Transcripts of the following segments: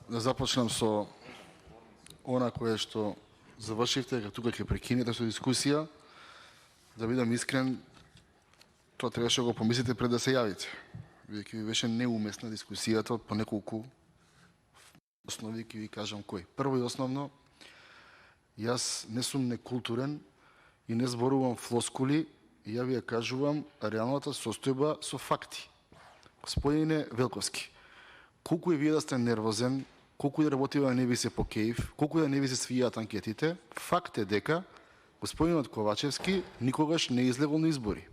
да започнам со она кое што завршивте, дека тука ќе прекинете со дискусија. Да бидам искрен, тоа требаше да го помислите пред да се јавите. Бидејќи ви беше неуместна дискусијата по неколку основи, ќе ви кажам кои. Прво и основно, јас не сум некултурен и не зборувам флоскули, и ја ви ја кажувам реалната состојба со факти. Господине Велковски, колку и вие да сте нервозен, колку и да работива не ви се покеив, колку и да не ви се свијаат анкетите, факт е дека господинот Ковачевски никогаш не излегол на избори.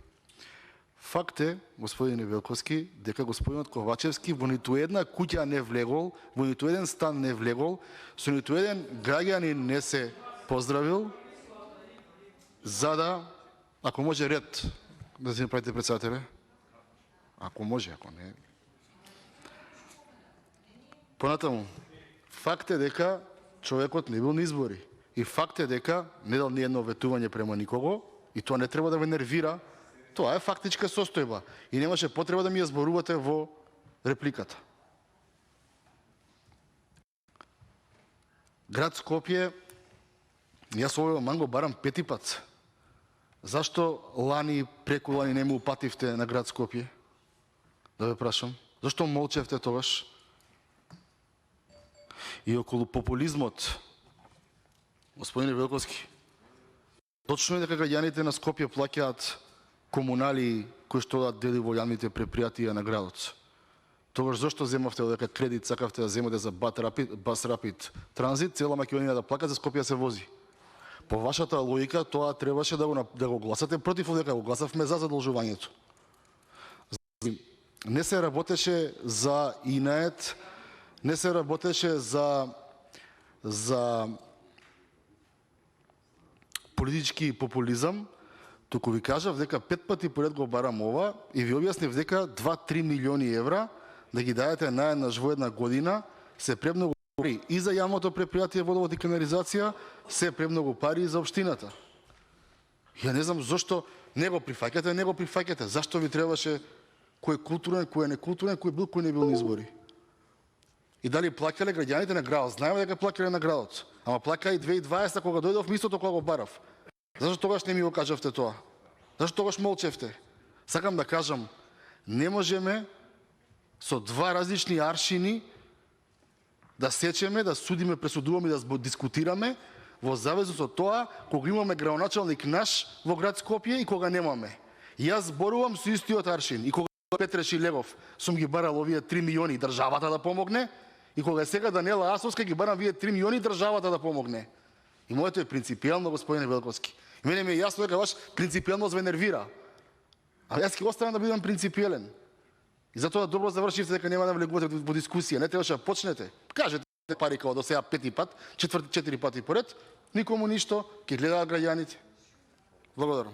Факт е, господине Велковски, дека господинот Ковачевски во ниту една куќа не влегол, во ниту еден стан не влегол, со ниту еден граѓанин не се поздравил, за да, ако може ред, да се направите председателе, ако може, ако не. Понатаму, факт е дека човекот не бил на избори. И факт е дека не дал ни едно ветување према никого, и тоа не треба да ве нервира. Тоа е фактичка состојба. И немаше потреба да ми ја зборувате во репликата. Град Скопје, јас овој ман го барам 5 пат. Зашто лани, преку лани не му упативте на град Скопје? Да ве прашам. Зашто молчевте тогаш? И околу популизмот, господине Велковски, точно е дека граѓаните на Скопје плаќаат комунали кои што да дели во јавните предпријатија на градот. Тогаш зашто земавте дека кредит сакавте да земете за Бас Рапид Транзит, цела Македонија да плака, за Скопје се вози? По вашата логика тоа требаше да го гласате против, дека го гласавме за задолжувањето. Не се работеше за инает, не се работеше за политички популизам, туку ви кажав дека 5 пати поред го барам ова и ви објаснив дека 2-3 милиони евра да ги дадете наеднаш во една година се премногу пари и за јавното предпријатие водовод и канализација, се премногу пари и за општината. Ја не знам зошто не го прифаќате, зашто ви требаше кој е културен, кој е некултурен, кој бил, кој не бил на избори. И дали плаќале граѓаните на градот? Знаеме дека плаќале на градот. Ама плаќа и 2020 кога дојдов, истото кога го барав. Зашто тогаш не ми го кажавте тоа? Зашто тогаш молчевте? Сакам да кажам, не можеме со два различни аршини да сечеме, да судиме, пресудуваме, да дискутираме во завезу со тоа кога имаме градоначалник наш во град Скопје и кога немаме. Јас зборувам со истиот аршин и кога Петреш и Легов сум ги барал овие 3 милиони државата да помогне, и кога сега Даниела Асовска ги барам вие 3 милиони државата да помогне. И моето е принципијално, господине Велковски. И мене ми е јасно дека ваш принципијалност ве нервира. А јас ќе останам да бидам принципиелен. И затоа добро завршивте дека нема да влегувате во дискусија. Не требаше да почнете. Кажете пари као до сега 5 пат, 4 пати поред, никому ништо, ќе гледаат граѓаните. Благодарам.